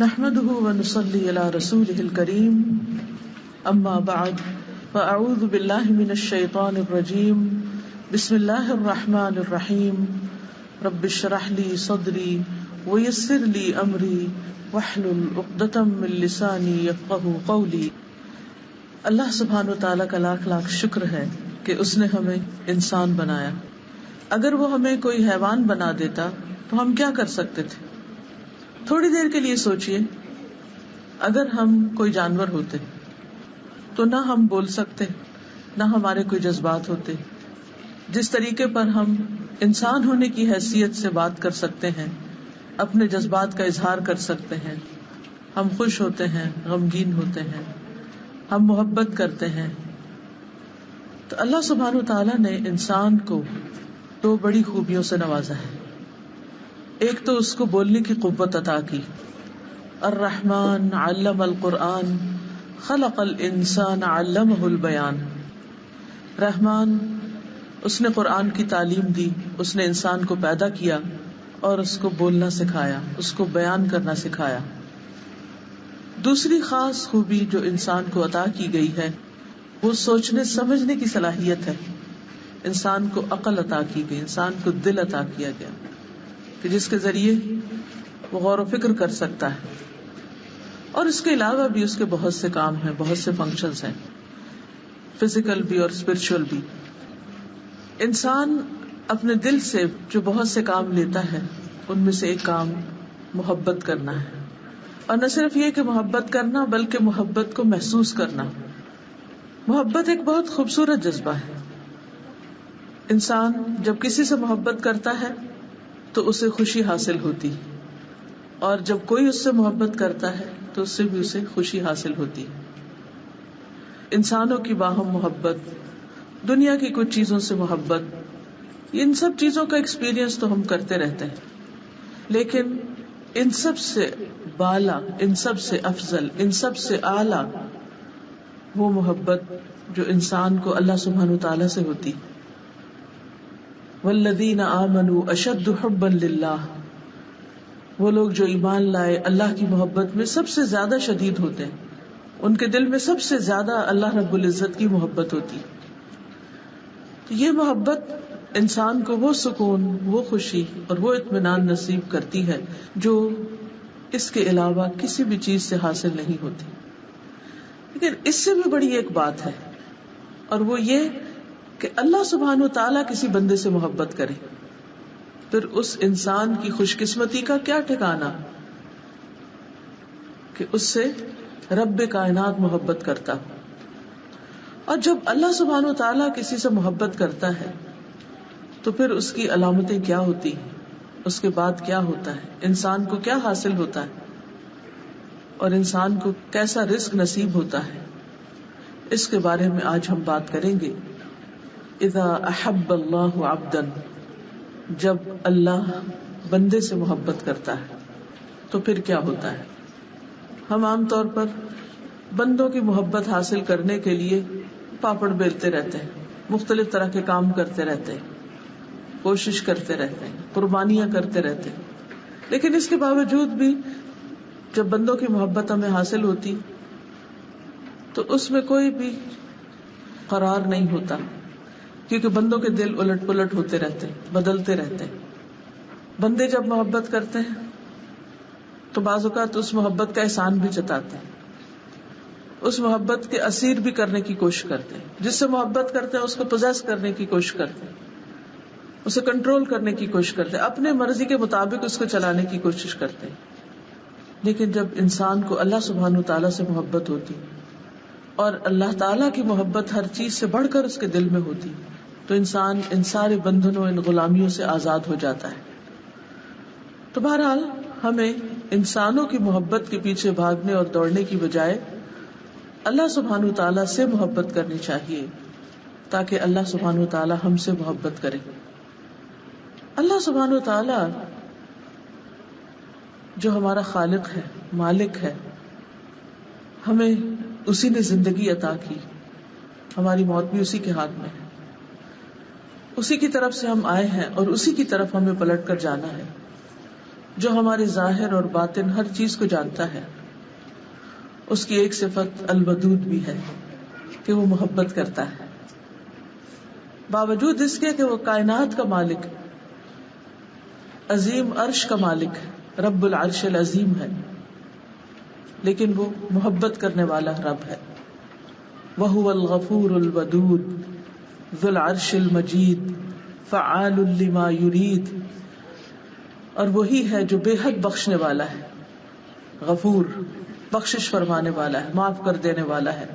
نحمده ونصلي على رسوله الكريم اما بعد فاعوذ بالله من الشيطان الرجيم بسم الله الرحمن الرحيم رب اشرح لي صدري ويسر لي امري واحلل عقدة من لساني يفقهوا قولي. اللہ سبحانہ وتعالیٰ کا لاکھ لاکھ شکر ہے کہ اس نے ہمیں انسان بنایا. اگر وہ ہمیں کوئی حیوان بنا دیتا تو ہم کیا کر سکتے تھے؟ تھوڑی دیر کے لیے سوچئے، اگر ہم کوئی جانور ہوتے تو نہ ہم بول سکتے، نہ ہمارے کوئی جذبات ہوتے. جس طریقے پر ہم انسان ہونے کی حیثیت سے بات کر سکتے ہیں، اپنے جذبات کا اظہار کر سکتے ہیں، ہم خوش ہوتے ہیں، غمگین ہوتے ہیں، ہم محبت کرتے ہیں. تو اللہ سبحانہ وتعالیٰ نے انسان کو دو بڑی خوبیوں سے نوازا ہے. ایک تو اس کو بولنے کی قوت عطا کی. الرحمن علم القرآن خلق الانسان علمہ البیان. رحمان، اس نے قرآن کی تعلیم دی، اس نے انسان کو پیدا کیا اور اس کو بولنا سکھایا، اس کو بیان کرنا سکھایا. دوسری خاص خوبی جو انسان کو عطا کی گئی ہے وہ سوچنے سمجھنے کی صلاحیت ہے. انسان کو عقل عطا کی گئی، انسان کو دل عطا کیا گیا کہ جس کے ذریعے وہ غور و فکر کر سکتا ہے. اور اس کے علاوہ بھی اس کے بہت سے کام ہیں، بہت سے فنکشنز ہیں، فزیکل بھی اور اسپرچل بھی. انسان اپنے دل سے جو بہت سے کام لیتا ہے ان میں سے ایک کام محبت کرنا ہے. اور نہ صرف یہ کہ محبت کرنا بلکہ محبت کو محسوس کرنا. محبت ایک بہت خوبصورت جذبہ ہے. انسان جب کسی سے محبت کرتا ہے تو اسے خوشی حاصل ہوتی، اور جب کوئی اس سے محبت کرتا ہے تو اس سے بھی اسے خوشی حاصل ہوتی. انسانوں کی باہم محبت، دنیا کی کچھ چیزوں سے محبت، ان سب چیزوں کا ایکسپیرئنس تو ہم کرتے رہتے ہیں، لیکن ان سب سے بالا، ان سب سے افضل، ان سب سے اعلیٰ وہ محبت جو انسان کو اللہ سبحانہ وتعالیٰ سے ہوتی. والذین آمنوا اشد حبا للہ. وہ لوگ جو ایمان لائے اللہ کی محبت میں سب سے زیادہ شدید ہوتے ہیں، ان کے دل میں سب سے زیادہ اللہ رب العزت کی محبت ہوتی. تو یہ محبت انسان کو وہ سکون، وہ خوشی اور وہ اطمینان نصیب کرتی ہے جو اس کے علاوہ کسی بھی چیز سے حاصل نہیں ہوتی. لیکن اس سے بھی بڑی ایک بات ہے، اور وہ یہ کہ اللہ سبحانہ وتعالیٰ کسی بندے سے محبت کرے، پھر اس انسان کی خوش قسمتی کا کیا ٹھکانا کہ اس سے رب کائنات محبت کرتا. اور جب اللہ سبحانہ وتعالیٰ کسی سے محبت کرتا ہے تو پھر اس کی علامتیں کیا ہوتی ہیں، اس کے بعد کیا ہوتا ہے، انسان کو کیا حاصل ہوتا ہے اور انسان کو کیسا رزق نصیب ہوتا ہے، اس کے بارے میں آج ہم بات کریں گے. اذا احب اللہ عبدا، جب اللہ بندے سے محبت کرتا ہے تو پھر کیا ہوتا ہے. ہم عام طور پر بندوں کی محبت حاصل کرنے کے لیے پاپڑ بیلتے رہتے ہیں، مختلف طرح کے کام کرتے رہتے ہیں، کوشش کرتے رہتے ہیں، قربانیاں کرتے رہتے ہیں. لیکن اس کے باوجود بھی جب بندوں کی محبت ہمیں حاصل ہوتی تو اس میں کوئی بھی قرار نہیں ہوتا، کیونکہ بندوں کے دل الٹ پلٹ ہوتے رہتے ہیں، بدلتے رہتے ہیں. بندے جب محبت کرتے ہیں تو بعض اوقات اس محبت کا احسان بھی جتاتے ہیں، اس محبت کے اسیر بھی کرنے کی کوشش کرتے ہیں. جس سے محبت کرتے ہیں اس کو پوزیس کرنے کی کوشش کرتے ہیں، اسے کنٹرول کرنے کی کوشش کرتے ہیں، اپنے مرضی کے مطابق اس کو چلانے کی کوشش کرتے ہیں. لیکن جب انسان کو اللہ سبحانہ وتعالیٰ سے محبت ہوتی اور اللہ تعالیٰ کی محبت ہر چیز سے بڑھ کر اس کے دل میں ہوتی تو انسان ان سارے بندھنوں، ان غلامیوں سے آزاد ہو جاتا ہے. تو بہرحال ہمیں انسانوں کی محبت کے پیچھے بھاگنے اور دوڑنے کی بجائے اللہ سبحانہ وتعالیٰ سے محبت کرنی چاہیے تاکہ اللہ سبحانہ وتعالیٰ ہم سے محبت کرے. اللہ سبحانہ وتعالیٰ جو ہمارا خالق ہے، مالک ہے، ہمیں اسی نے زندگی عطا کی، ہماری موت بھی اسی کے ہاتھ میں ہے، اسی کی طرف سے ہم آئے ہیں اور اسی کی طرف ہمیں پلٹ کر جانا ہے. جو ہمارے ظاہر اور باطن ہر چیز کو جانتا ہے. اس کی ایک صفت الودود بھی ہے کہ وہ محبت کرتا ہے، باوجود اس کے کہ وہ کائنات کا مالک، عظیم عرش کا مالک، رب العرش العظیم ہے، لیکن وہ محبت کرنے والا رب ہے. وَهُوَ الْغَفُورُ الْوَدُودُ ذُو الْعَرْشِ الْمَجِيدُ فَعَالٌ لِمَا يُرِيدُ، اور وہی ہے جو بے حد بخشنے والا ہے، غفور بخشش فرمانے والا ہے، معاف کر دینے والا ہے،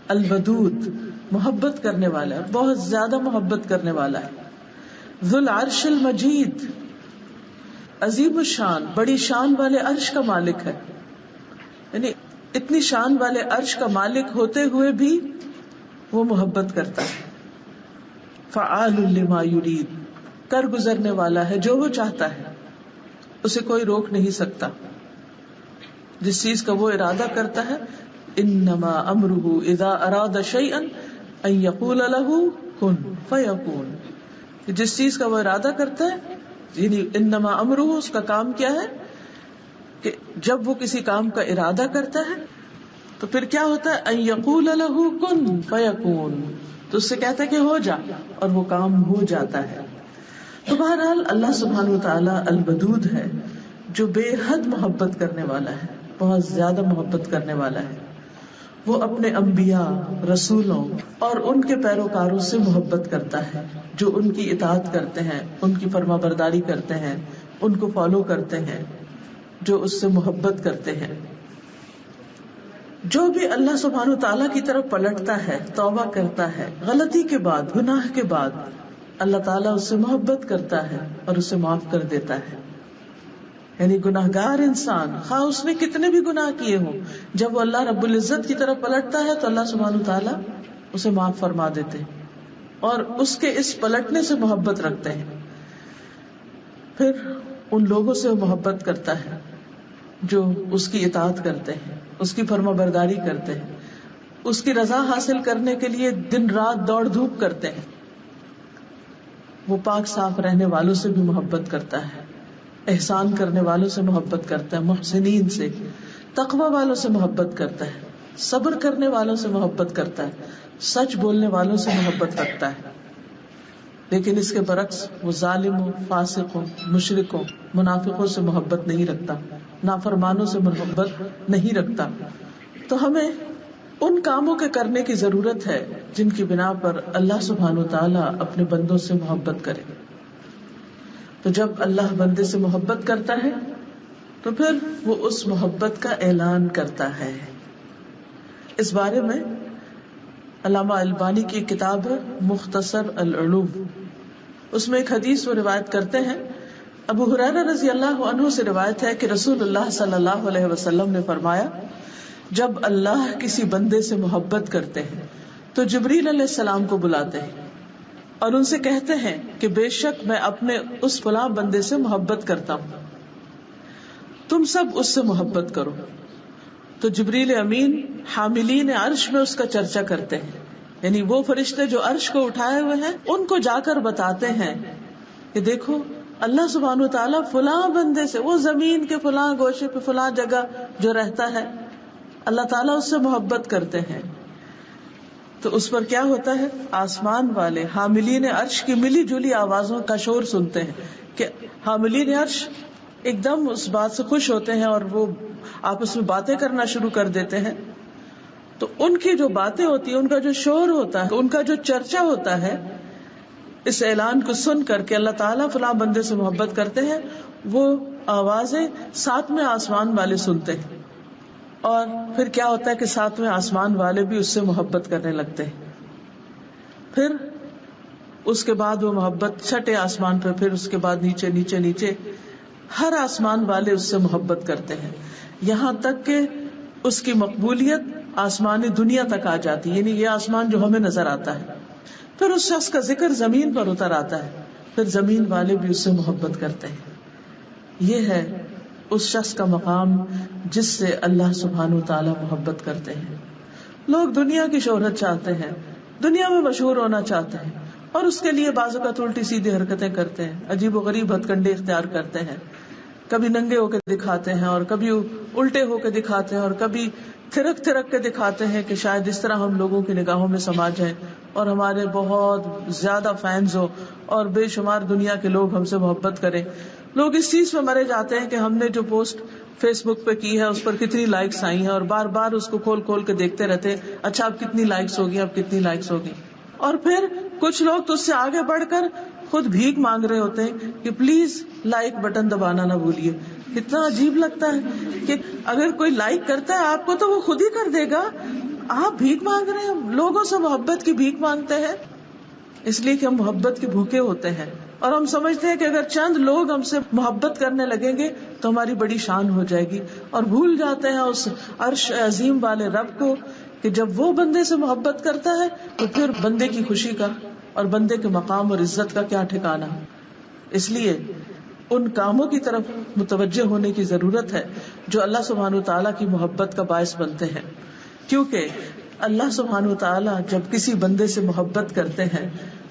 الودود محبت کرنے والا ہے، بہت زیادہ محبت کرنے والا ہے، ذو العرش المجید عظیم الشان بڑی شان والے عرش کا مالک ہے. یعنی اتنی شان والے عرش کا مالک ہوتے ہوئے بھی وہ محبت کرتا ہے. فعال لما یرید کر گزرنے والا ہے جو وہ چاہتا ہے، اسے کوئی روک نہیں سکتا. جس چیز کا وہ ارادہ کرتا ہے، انما امرہ اذا اراد شیئا ان یقول له کن فیکون، جس چیز کا وہ ارادہ کرتا ہے، یعنی انما امرہ اس کا کام کیا ہے کہ جب وہ کسی کام کا ارادہ کرتا ہے تو پھر کیا ہوتا ہے، ان یقول له کن فیکون، تو اس سے کہتا ہے کہ ہو جا، اور وہ کام ہو جاتا ہے. تو بہرحال اللہ سبحانہ وتعالی الودود ہے جو بے حد محبت کرنے والا ہے، بہت زیادہ محبت کرنے والا ہے. وہ اپنے انبیاء، رسولوں اور ان کے پیروکاروں سے محبت کرتا ہے جو ان کی اطاعت کرتے ہیں، ان کی فرما برداری کرتے ہیں، ان کو فالو کرتے ہیں، جو اس سے محبت کرتے ہیں. جو بھی اللہ سبحانہ تعالیٰ کی طرف پلٹتا ہے، توبہ کرتا ہے، غلطی کے بعد، گناہ کے بعد، اللہ تعالیٰ اس سے محبت کرتا ہے اور اسے معاف کر دیتا ہے. یعنی گناہگار انسان خواہ اس نے کتنے بھی گناہ کیے ہوں، جب وہ اللہ رب العزت کی طرف پلٹتا ہے تو اللہ سبحانہ تعالیٰ اسے معاف فرما دیتے ہیں اور اس کے اس پلٹنے سے محبت رکھتے ہیں. پھر ان لوگوں سے محبت کرتا ہے جو اس کی اطاعت کرتے ہیں، اس کی فرما برداری کرتے ہیں، اس کی رضا حاصل کرنے کے لیے دن رات دوڑ دھوپ کرتے ہیں. وہ پاک صاف رہنے والوں سے بھی محبت کرتا ہے، احسان کرنے والوں سے محبت کرتا ہے، محسنین سے، تقوی والوں سے محبت کرتا ہے، صبر کرنے والوں سے محبت کرتا ہے، سچ بولنے والوں سے محبت رکھتا ہے. لیکن اس کے برعکس وہ ظالموں، فاسقوں، مشرکوں، منافقوں سے محبت نہیں رکھتا، نافرمانوں سے محبت نہیں رکھتا. تو ہمیں ان کاموں کے کرنے کی ضرورت ہے جن کی بنا پر اللہ سبحانہ وتعالیٰ اپنے بندوں سے محبت کرے. تو جب اللہ بندے سے محبت کرتا ہے تو پھر وہ اس محبت کا اعلان کرتا ہے. اس بارے میں علامہ البانی کی کتاب ہے مختصر العلوم، اس میں ایک حدیث وہ روایت کرتے ہیں. ابو ہریرہ رضی اللہ عنہ سے روایت ہے کہ رسول اللہ صلی اللہ علیہ وسلم نے فرمایا، جب اللہ کسی بندے سے محبت کرتے ہیں تو جبریل علیہ السلام کو بلاتے ہیں اور ان سے کہتے ہیں کہ بے شک میں اپنے اس فلاں بندے سے محبت کرتا ہوں، تم سب اس سے محبت کرو. تو جبریل امین حاملین عرش میں اس کا چرچا کرتے ہیں، یعنی وہ فرشتے جو عرش کو اٹھائے ہوئے ہیں ان کو جا کر بتاتے ہیں کہ دیکھو اللہ سبحانہ وتعالیٰ فلاں بندے سے، وہ زمین کے فلاں گوشے پہ فلاں جگہ جو رہتا ہے، اللہ تعالیٰ اس سے محبت کرتے ہیں. تو اس پر کیا ہوتا ہے، آسمان والے حاملین عرش کی ملی جلی آوازوں کا شور سنتے ہیں کہ حاملین عرش ایک دم اس بات سے خوش ہوتے ہیں اور وہ آپس میں باتیں کرنا شروع کر دیتے ہیں. تو ان کی جو باتیں ہوتی ہیں، ان کا جو شور ہوتا ہے، ان کا جو چرچا ہوتا ہے، اس اعلان کو سن کر کے اللہ تعالیٰ فلاں بندے سے محبت کرتے ہیں، وہ آوازیں ساتویں آسمان والے سنتے ہیں. اور پھر کیا ہوتا ہے کہ ساتویں آسمان والے بھی اس سے محبت کرنے لگتے ہیں. پھر اس کے بعد وہ محبت چھٹے آسمان پہ، پھر اس کے بعد نیچے نیچے نیچے ہر آسمان والے اس سے محبت کرتے ہیں، یہاں تک کہ اس کی مقبولیت آسمانی دنیا تک آ جاتی ہے. یعنی یہ آسمان جو ہمیں نظر آتا ہے، پھر اس شخص کا ذکر زمین پر اتر آتا ہے، پھر زمین والے بھی اس سے محبت کرتے ہیں. یہ ہے اس شخص کا مقام جس سے اللہ سبحانہ وتعالیٰ محبت کرتے ہیں. لوگ دنیا کی شہرت چاہتے ہیں، دنیا میں مشہور ہونا چاہتے ہیں، اور اس کے لیے بعض اوقات الٹی سیدھی حرکتیں کرتے ہیں، عجیب و غریب ہتھ کنڈے اختیار کرتے ہیں. کبھی ننگے ہو کے دکھاتے ہیں اور کبھی الٹے ہو کے دکھاتے ہیں اور کبھی تھرک تھرک کے دکھاتے ہیں کہ شاید اس طرح ہم لوگوں کی نگاہوں میں سما جائیں اور ہمارے بہت زیادہ فینز ہو اور بے شمار دنیا کے لوگ ہم سے محبت کریں. لوگ اس چیز میں مرے جاتے ہیں کہ ہم نے جو پوسٹ فیس بک پہ کی ہے اس پر کتنی لائکس آئی ہیں اور بار بار اس کو کھول کھول کے دیکھتے رہتے ہیں, اچھا اب کتنی لائکس ہوگی, اب کتنی لائکس ہوگی. اور پھر کچھ لوگ تو اس سے آگے بڑھ کر خود بھیک مانگ رہے ہوتے ہیں کہ پلیز لائک بٹن دبانا نہ بھولیے. کتنا عجیب لگتا ہے کہ اگر کوئی لائک کرتا ہے آپ کو تو وہ خود ہی کر دے گا, آپ بھیک مانگ رہے ہیں, لوگوں سے محبت کی بھیک مانگتے ہیں. اس لیے کہ ہم محبت کے بھوکے ہوتے ہیں اور ہم سمجھتے ہیں کہ اگر چند لوگ ہم سے محبت کرنے لگیں گے تو ہماری بڑی شان ہو جائے گی, اور بھول جاتے ہیں اس عرش عظیم والے رب کو کہ جب وہ بندے سے محبت کرتا ہے تو پھر بندے کی خوشی کا اور بندے کے مقام اور عزت کا کیا ٹھکانہ. اس لیے ان کاموں کی طرف متوجہ ہونے کی ضرورت ہے جو اللہ سبحانہ وتعالیٰ کی محبت کا باعث بنتے ہیں, کیونکہ اللہ سبحانہ وتعالیٰ جب کسی بندے سے محبت کرتے ہیں